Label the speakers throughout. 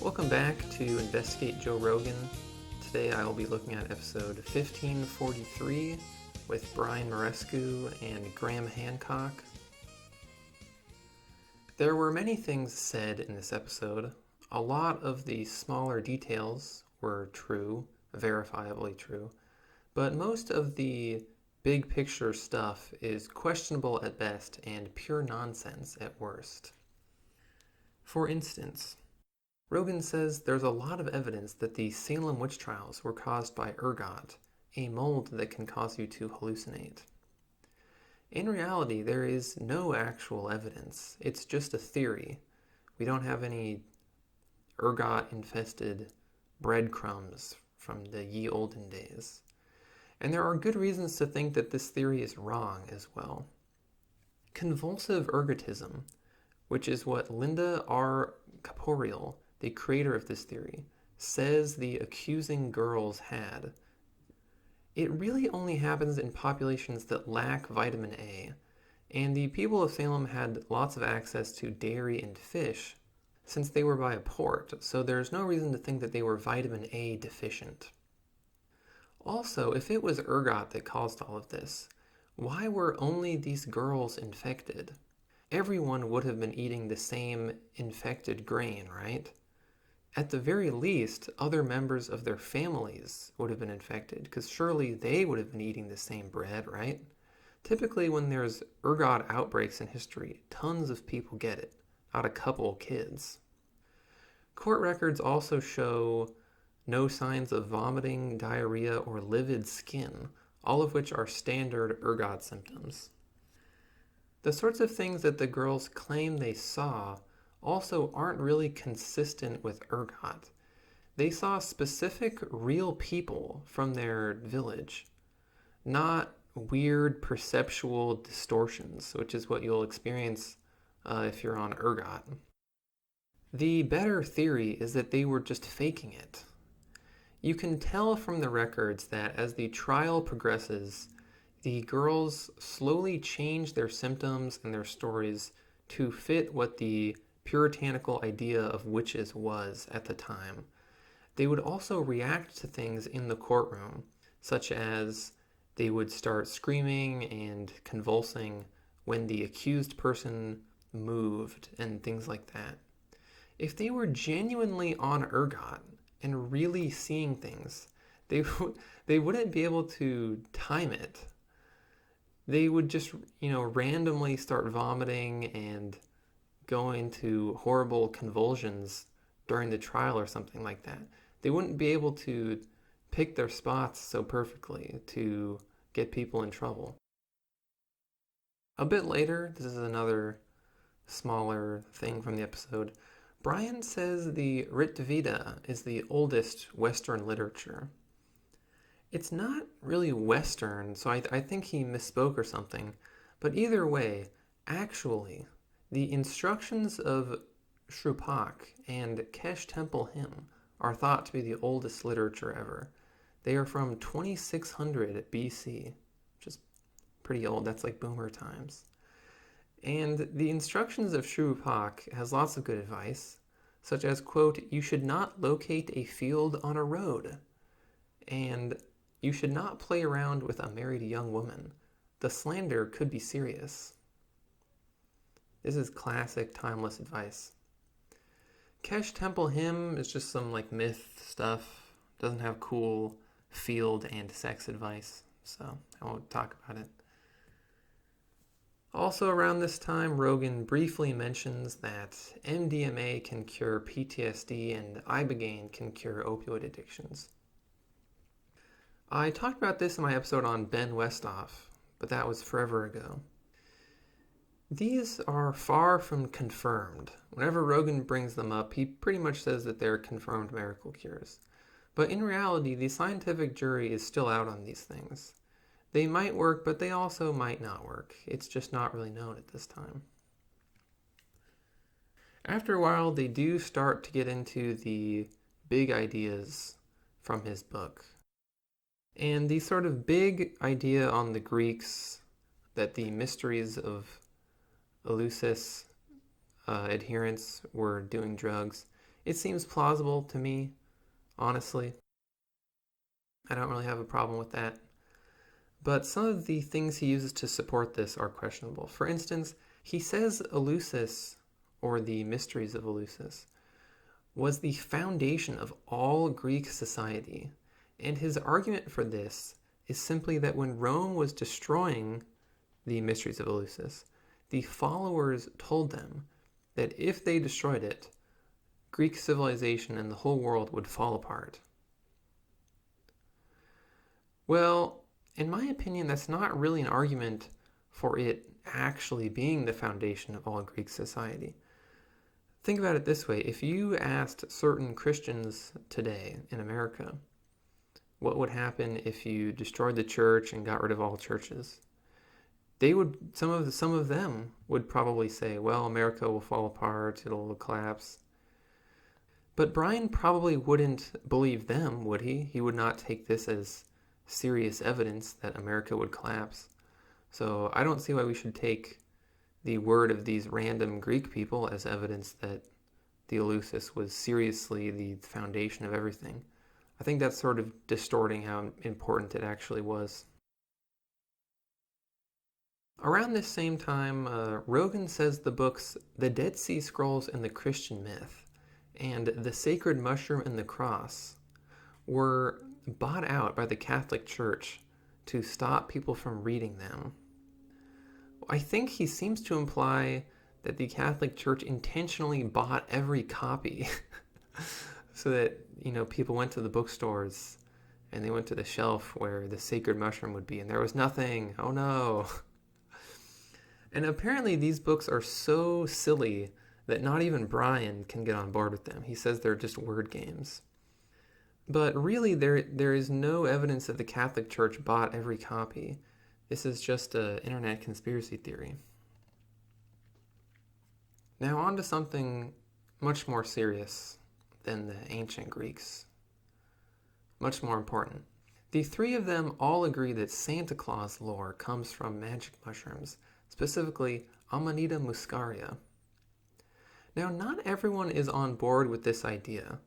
Speaker 1: Welcome back to Investigate Joe Rogan. Today I will be looking at episode 1543 with Brian Muraresku and Graham Hancock. There were many things said in this episode. A lot of the smaller details were true, verifiably true, but most of the big picture stuff is questionable at best and pure nonsense at worst. For instance, Rogan says there's a lot of evidence that the Salem witch trials were caused by ergot, a mold that can cause you to hallucinate. In reality, there is no actual evidence. It's just a theory. We don't have any ergot-infested breadcrumbs from the ye olden days. And there are good reasons to think that this theory is wrong as well. Convulsive ergotism, which is what Linda R. Caporeal, the creator of this theory, says the accusing girls had. It really only happens in populations that lack vitamin A, and the people of Salem had lots of access to dairy and fish since they were by a port, so there's no reason to think that they were vitamin A deficient. Also, if it was ergot that caused all of this, why were only these girls infected? Everyone would have been eating the same infected grain, right? At the very least, other members of their families would have been infected, because surely they would have been eating the same bread, right? Typically, when there's ergot outbreaks in history, tons of people get it, not a couple kids. Court records also show no signs of vomiting, diarrhea, or livid skin, all of which are standard ergot symptoms. The sorts of things that the girls claim they saw also aren't really consistent with ergot. They saw specific real people from their village, not weird perceptual distortions, which is what you'll experience if you're on ergot. The better theory is that they were just faking it. You can tell from the records that as the trial progresses, the girls slowly change their symptoms and their stories to fit what the puritanical idea of witches was at the time. They would also react to things in the courtroom, such as they would start screaming and convulsing when the accused person moved and things like that. If they were genuinely on ergot and really seeing things, they wouldn't be able to time it. They would just, randomly start vomiting and go into horrible convulsions during the trial or something like that. They wouldn't be able to pick their spots so perfectly to get people in trouble. A bit later, this is another smaller thing from the episode, Brian says the Rit Veda is the oldest Western literature. It's not really Western, so I think he misspoke or something, but either way, actually, the instructions of Shrupak and Kesh Temple Hymn are thought to be the oldest literature ever. They are from 2600 BC, which is pretty old. That's like boomer times. And the instructions of Shrupak has lots of good advice, such as, quote, you should not locate a field on a road, and you should not play around with a married young woman. The slander could be serious. This is classic, timeless advice. Kesh Temple Hymn is just some myth stuff. Doesn't have cool field and sex advice, so I won't talk about it. Also around this time, Rogan briefly mentions that MDMA can cure PTSD and Ibogaine can cure opioid addictions. I talked about this in my episode on Ben Westhoff, but that was forever ago. These are far from confirmed. Whenever Rogan brings them up, he pretty much says that they're confirmed miracle cures. But in reality, the scientific jury is still out on these things. They might work, but they also might not work. It's just not really known at this time. After a while, they do start to get into the big ideas from his book. And the sort of big idea on the Greeks that the mysteries of Eleusis adherents were doing drugs It seems plausible to me, honestly. I don't really have a problem with that. But some of the things he uses to support this are questionable. For instance, he says Eleusis, or the mysteries of Eleusis, was the foundation of all Greek society. And his argument for this is simply that when Rome was destroying the mysteries of Eleusis, the followers told them that if they destroyed it, Greek civilization and the whole world would fall apart. Well, in my opinion, that's not really an argument for it actually being the foundation of all Greek society. Think about it this way. If you asked certain Christians today in America, what would happen if you destroyed the church and got rid of all churches? Some of them would probably say, well, America will fall apart, it'll collapse. But Brian probably wouldn't believe them, would he? He would not take this as serious evidence that America would collapse. So I don't see why we should take the word of these random Greek people as evidence that the Eleusis was seriously the foundation of everything. I think that's sort of distorting how important it actually was. Around this same time, Rogan says the books The Dead Sea Scrolls and the Christian Myth and The Sacred Mushroom and the Cross were bought out by the Catholic Church to stop people from reading them. I think he seems to imply that the Catholic Church intentionally bought every copy so that, people went to the bookstores and they went to the shelf where the sacred mushroom would be and there was nothing. Oh no. And apparently these books are so silly that not even Brian can get on board with them. He says they're just word games. But really, there is no evidence that the Catholic Church bought every copy. This is just an internet conspiracy theory. Now on to something much more serious than the ancient Greeks. Much more important. The three of them all agree that Santa Claus lore comes from magic mushrooms, specifically Amanita muscaria. Now, not everyone is on board with this idea.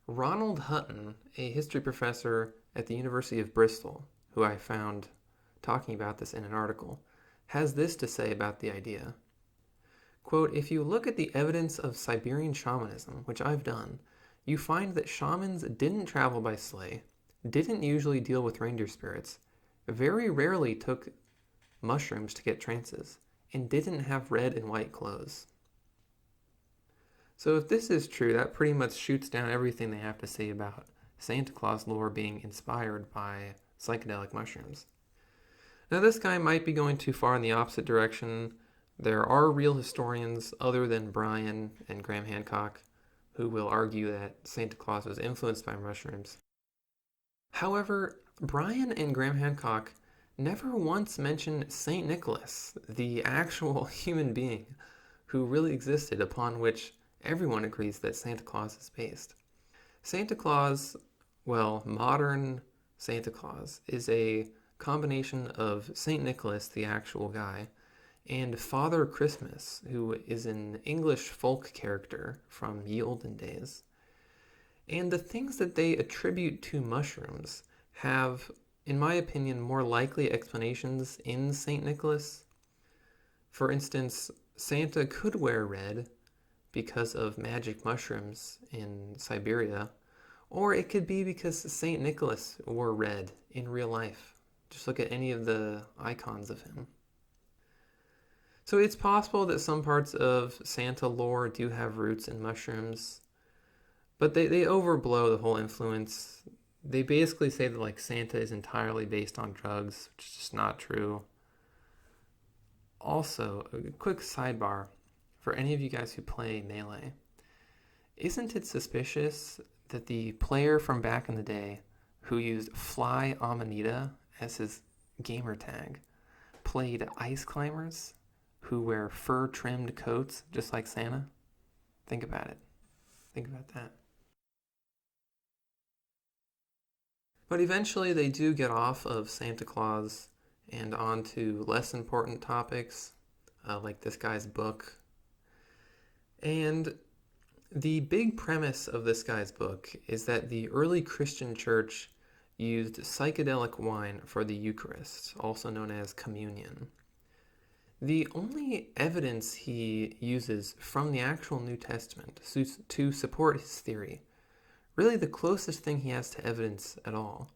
Speaker 1: Ronald Hutton, a history professor at the University of Bristol, who I found talking about this in an article, has this to say about the idea. Quote, if you look at the evidence of Siberian shamanism, which I've done, you find that shamans didn't travel by sleigh, didn't usually deal with reindeer spirits, very rarely took mushrooms to get trances, and didn't have red and white clothes. So if this is true, that pretty much shoots down everything they have to say about Santa Claus lore being inspired by psychedelic mushrooms. Now this guy might be going too far in the opposite direction. There are real historians other than Brian and Graham Hancock who will argue that Santa Claus was influenced by mushrooms. However, Brian and Graham Hancock never once mention Saint Nicholas, the actual human being who really existed, upon which everyone agrees that Santa Claus is based. Santa Claus, well, modern Santa Claus, is a combination of Saint Nicholas, the actual guy, and Father Christmas, who is an English folk character from ye olden days. And the things that they attribute to mushrooms have, in my opinion, more likely explanations in St. Nicholas. For instance, Santa could wear red because of magic mushrooms in Siberia, or it could be because St. Nicholas wore red in real life. Just look at any of the icons of him. So it's possible that some parts of Santa lore do have roots in mushrooms, but they overblow the whole influence. They basically say that Santa is entirely based on drugs, which is just not true. Also, a quick sidebar for any of you guys who play Melee. Isn't it suspicious that the player from back in the day who used Fly Amanita as his gamer tag played ice climbers who wear fur-trimmed coats just like Santa? Think about it. Think about that. But eventually they do get off of Santa Claus and onto less important topics, like this guy's book. And The big premise of this guy's book is that the early Christian church used psychedelic wine for the Eucharist, also known as communion. The only evidence he uses from the actual New Testament to support his theory, really the closest thing he has to evidence at all,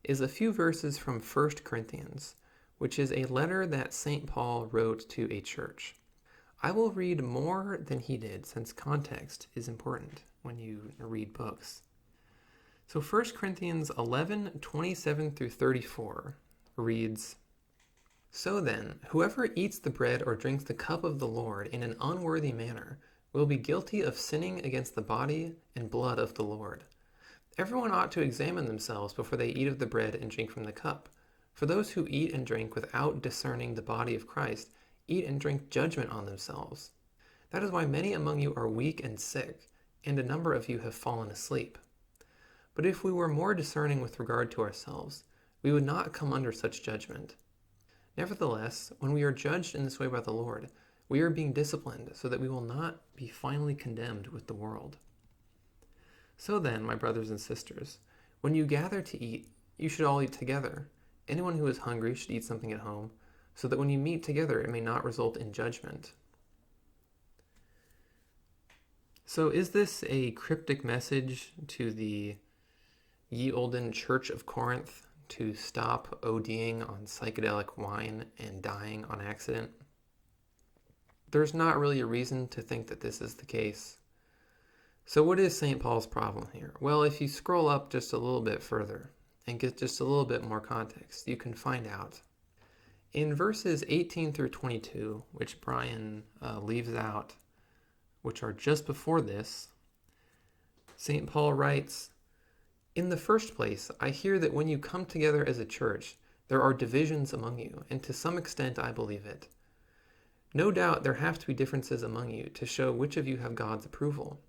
Speaker 1: is a few verses from 1 Corinthians, which is a letter that St. Paul wrote to a church. I will read more than he did, since context is important when you read books. So 1 Corinthians 11:27 through 34 reads, "So then, whoever eats the bread or drinks the cup of the Lord in an unworthy manner will be guilty of sinning against the body and blood of the Lord. Everyone ought to examine themselves before they eat of the bread and drink from the cup. For those who eat and drink without discerning the body of Christ eat and drink judgment on themselves. That is why many among you are weak and sick, and a number of you have fallen asleep. But if we were more discerning with regard to ourselves, we would not come under such judgment. Nevertheless, when we are judged in this way by the Lord, we are being disciplined so that we will not be finally condemned with the world. So then, my brothers and sisters, when you gather to eat, you should all eat together. Anyone who is hungry should eat something at home, so that when you meet together it may not result in judgment." So is this a cryptic message to the ye olden Church of Corinth to stop ODing on psychedelic wine and dying on accident? There's not really a reason to think that this is the case. So what is St. Paul's problem here? Well, if you scroll up just a little bit further and get just a little bit more context, you can find out. In verses 18 through 22, which Brian leaves out, which are just before this, St. Paul writes, "In the first place, I hear that when you come together as a church, there are divisions among you, and to some extent I believe it. No doubt there have to be differences among you to show which of you have God's approval.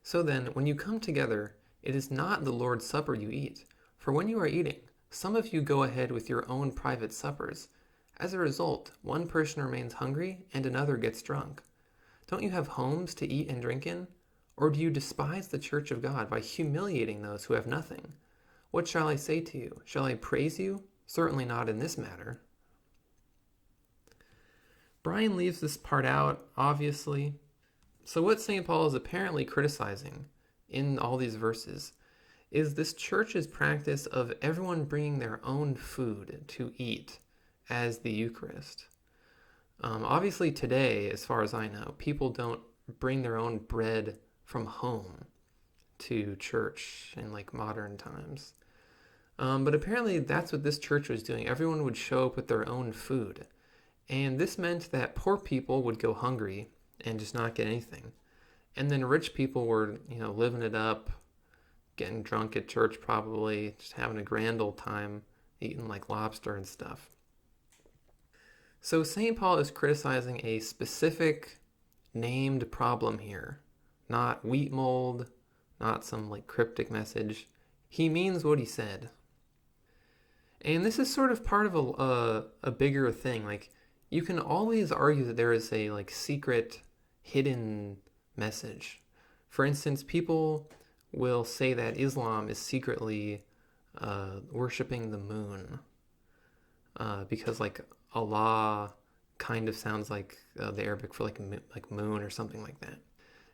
Speaker 1: So then, when you come together, it is not the Lord's Supper you eat, for when you are eating, some of you go ahead with your own private suppers. As a result, one person remains hungry and another gets drunk. Don't you have homes to eat and drink in? Or do you despise the church of God by humiliating those who have nothing? What shall I say to you? Shall I praise you? Certainly not in this matter." Brian leaves this part out, obviously. So what St. Paul is apparently criticizing in all these verses is this church's practice of everyone bringing their own food to eat as the Eucharist. Obviously today, as far as I know, people don't bring their own bread from home to church in like modern times. But apparently that's what this church was doing. Everyone would show up with their own food. And this meant that poor people would go hungry and just not get anything. And then rich people were, living it up, getting drunk at church probably, just having a grand old time, eating like lobster and stuff. So St. Paul is criticizing a specific named problem here, not wheat mold, not some like cryptic message. He means what he said. And this is sort of part of a bigger thing. Like, you can always argue that there is a like secret hidden message. For instance, people will say that Islam is secretly worshiping the moon because like Allah kind of sounds like the Arabic for like moon or something like that.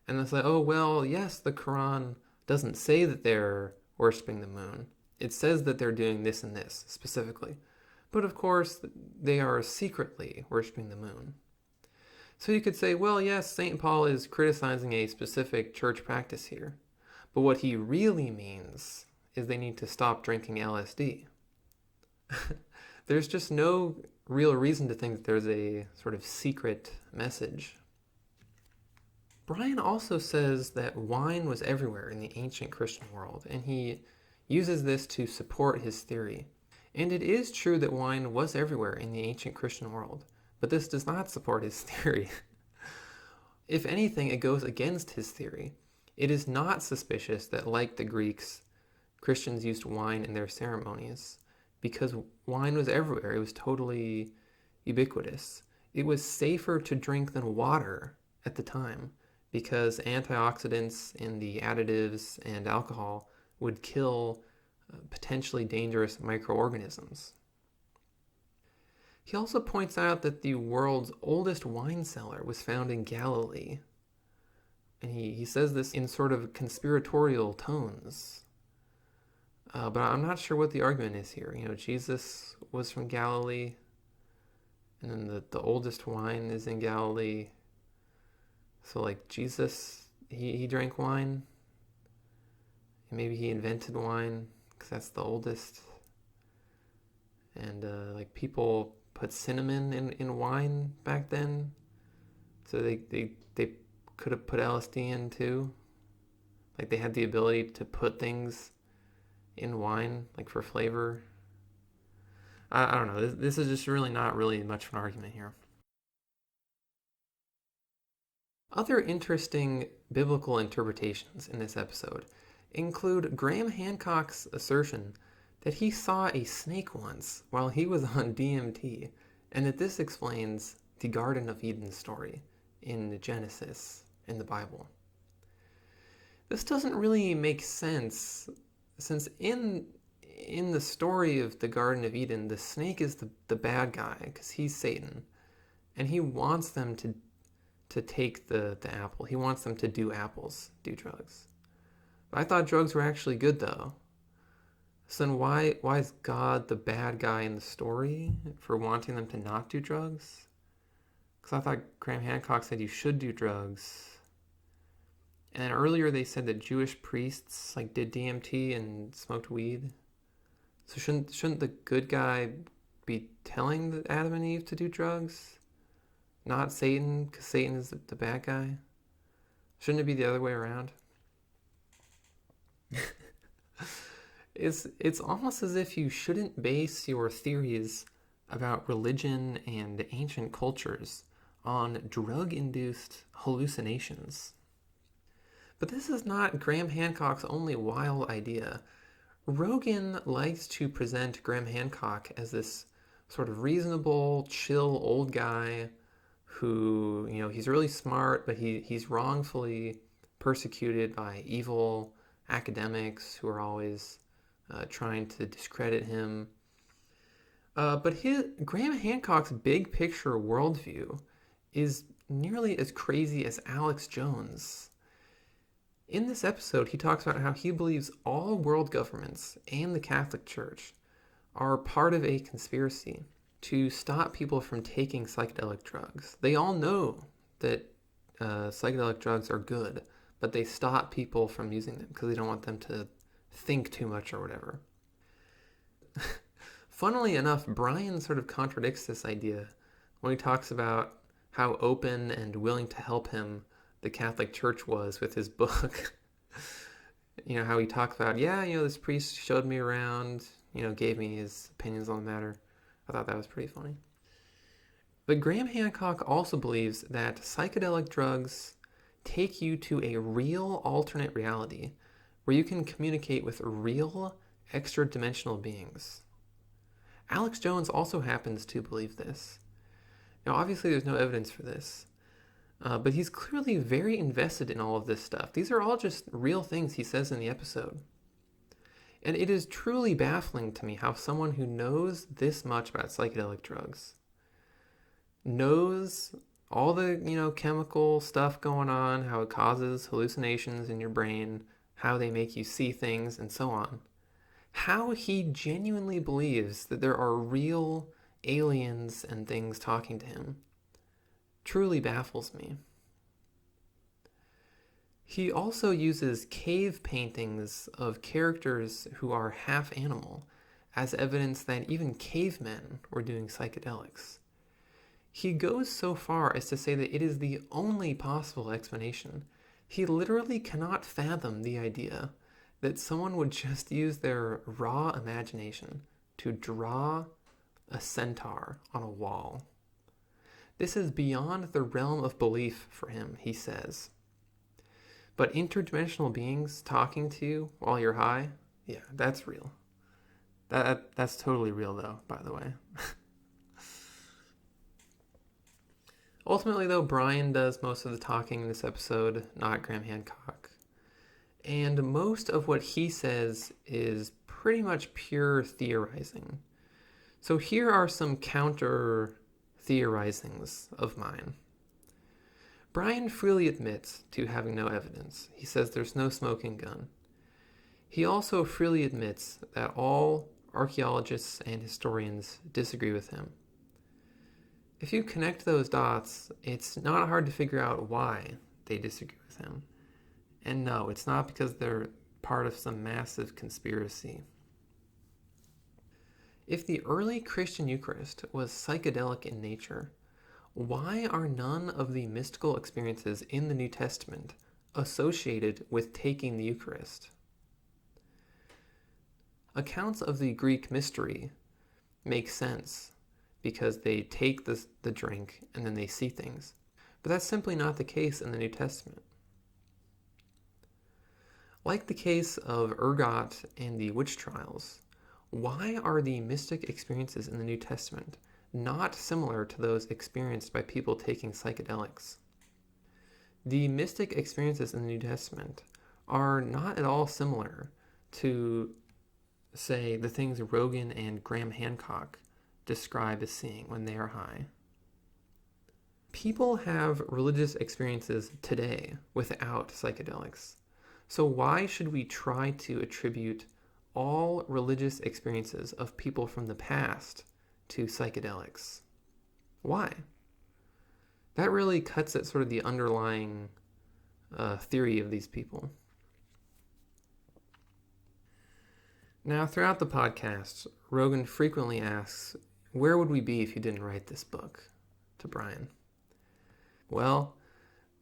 Speaker 1: And it's like, oh, well, yes, the Quran doesn't say that they're worshiping the moon. It says that they're doing this and this specifically. But of course, they are secretly worshiping the moon. So you could say, well, yes, St. Paul is criticizing a specific church practice here. But what he really means is they need to stop drinking LSD. There's just no real reason to think that there's a sort of secret message. Brian also says that wine was everywhere in the ancient Christian world, and he uses this to support his theory. And it is true that wine was everywhere in the ancient Christian world, but this does not support his theory. If anything, it goes against his theory. It is not suspicious that, like the Greeks, Christians used wine in their ceremonies, because wine was everywhere. It was totally ubiquitous. It was safer to drink than water at the time, because antioxidants in the additives and alcohol would kill potentially dangerous microorganisms. He also points out that the world's oldest wine cellar was found in Galilee. And he says this in sort of conspiratorial tones. But I'm not sure what the argument is here. Jesus was from Galilee, and then the oldest wine is in Galilee. So, like, Jesus, he drank wine. And maybe he invented wine, because that's the oldest. And, people put cinnamon in wine back then. So they could have put LSD in, too. Like, they had the ability to put things in wine, like, for flavor. I don't know. This is just really not really much of an argument here. Other interesting biblical interpretations in this episode include Graham Hancock's assertion that he saw a snake once while he was on DMT, and that this explains the Garden of Eden story in Genesis in the Bible. This doesn't really make sense, since in the story of the Garden of Eden, the snake is the bad guy, because he's Satan, and he wants them to take the apple. He wants them to do apples, do drugs. But I thought drugs were actually good, though. So then why is God the bad guy in the story for wanting them to not do drugs? Because I thought Graham Hancock said you should do drugs. And then earlier they said that Jewish priests did DMT and smoked weed. So shouldn't the good guy be telling Adam and Eve to do drugs? Not Satan, because Satan is the bad guy? Shouldn't it be the other way around? It's almost as if you shouldn't base your theories about religion and ancient cultures on drug-induced hallucinations. But this is not Graham Hancock's only wild idea. Rogan likes to present Graham Hancock as this sort of reasonable, chill old guy who, he's really smart, but he's wrongfully persecuted by evil academics who are always trying to discredit him. But Graham Hancock's big picture worldview is nearly as crazy as Alex Jones. In this episode, he talks about how he believes all world governments and the Catholic Church are part of a conspiracy to stop people from taking psychedelic drugs. They all know that psychedelic drugs are good, but they stop people from using them because they don't want them to think too much or whatever. Funnily enough, Brian sort of contradicts this idea when he talks about how open and willing to help him the Catholic Church was with his book. How he talks about, this priest showed me around, gave me his opinions on the matter. I thought that was pretty funny. But Graham Hancock also believes that psychedelic drugs take you to a real alternate reality where you can communicate with real extra-dimensional beings. Alex Jones also happens to believe this. Now, obviously, there's no evidence for this, but he's clearly very invested in all of this stuff. These are all just real things he says in the episode. And it is truly baffling to me how someone who knows this much about psychedelic drugs, knows all the, chemical stuff going on, how it causes hallucinations in your brain, how they make you see things, and so on, how he genuinely believes that there are real aliens and things talking to him truly baffles me. He also uses cave paintings of characters who are half animal as evidence that even cavemen were doing psychedelics. He goes so far as to say that it is the only possible explanation. He literally cannot fathom the idea that someone would just use their raw imagination to draw a centaur on a wall. This is beyond the realm of belief for him, he says. But interdimensional beings talking to you while you're high, yeah, that's real. That's totally real, though, by the way. Ultimately, though, Brian does most of the talking in this episode, not Graham Hancock. And most of what he says is pretty much pure theorizing. So here are some counter theorizings of mine. Brian freely admits to having no evidence. He says there's no smoking gun. He also freely admits that all archaeologists and historians disagree with him. If you connect those dots, it's not hard to figure out why they disagree with him. And no, it's not because they're part of some massive conspiracy. If the early Christian Eucharist was psychedelic in nature, why are none of the mystical experiences in the New Testament associated with taking the Eucharist? Accounts of the Greek mystery make sense because they take the drink and then they see things. But that's simply not the case in the New Testament. Like the case of Ergot and the witch trials, why are the mystic experiences in the New Testament not similar to those experienced by people taking psychedelics? The mystic experiences in the New Testament are not at all similar to, say, the things Rogan and Graham Hancock describe as seeing when they are high. People have religious experiences today without psychedelics. So why should we try to attribute all religious experiences of people from the past to psychedelics? Why? That really cuts at sort of the underlying theory of these people. Now, throughout the podcast, Rogan frequently asks, where would we be if you didn't write this book, to Brian? Well,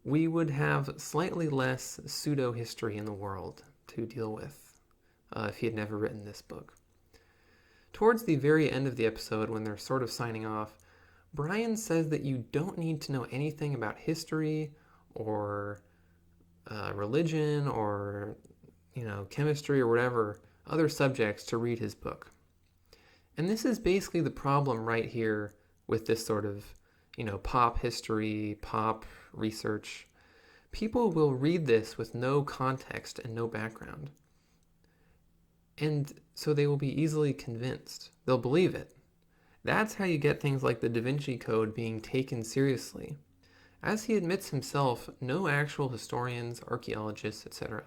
Speaker 1: we would have slightly less pseudo-history in the world to deal with if he had never written this book. Towards the very end of the episode, when they're sort of signing off, Brian says that you don't need to know anything about history or religion or, chemistry or whatever other subjects to read his book. And this is basically the problem right here with this sort of, pop history, pop research. People will read this with no context and no background. And so they will be easily convinced. They'll believe it. That's how you get things like the Da Vinci Code being taken seriously. As he admits himself, no actual historians, archaeologists, etc.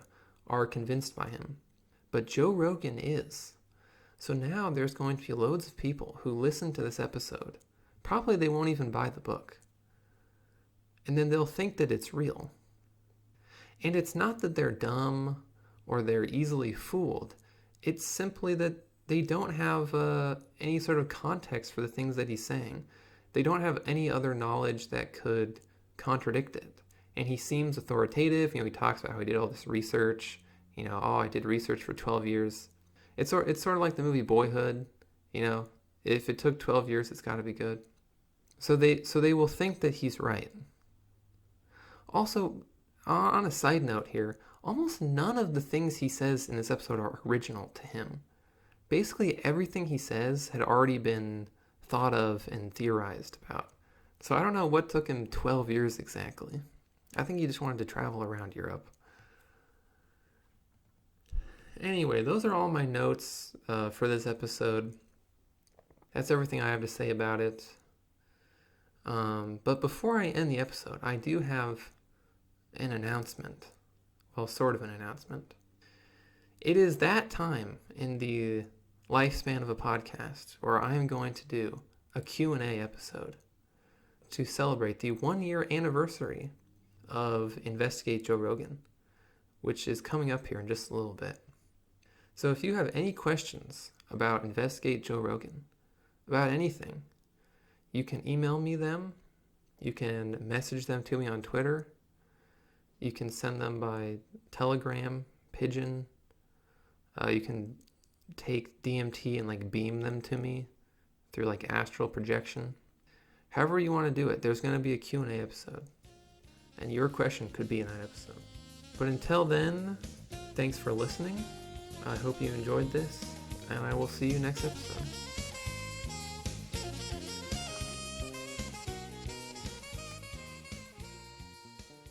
Speaker 1: are convinced by him. But Joe Rogan is. So now there's going to be loads of people who listen to this episode. Probably they won't even buy the book. And then they'll think that it's real. And it's not that they're dumb or they're easily fooled. It's simply that they don't have any sort of context for the things that he's saying. They don't have any other knowledge that could contradict it. And he seems authoritative. He talks about how he did all this research. I did research for 12 years. It's sort of like the movie Boyhood. If it took 12 years, it's got to be good. So they will think that he's right. Also, on a side note here, almost none of the things he says in this episode are original to him. Basically, everything he says had already been thought of and theorized about. So I don't know what took him 12 years exactly. I think he just wanted to travel around Europe. Anyway, those are all my notes for this episode. That's everything I have to say about it. But before I end the episode, I do have an announcement. Well, sort of an announcement. It is that time in the lifespan of a podcast where I am going to do a Q&A episode to celebrate the 1-year anniversary of Investigate Joe Rogan, which is coming up here in just a little bit. So if you have any questions about Investigate Joe Rogan, about anything, you can email me them, you can message them to me on Twitter, you can send them by Telegram, Pigeon, you can take DMT and beam them to me through astral projection. However you want to do it, there's going to be a Q&A episode, and your question could be in that episode. But until then, thanks for listening. I hope you enjoyed this, and I will see you next episode.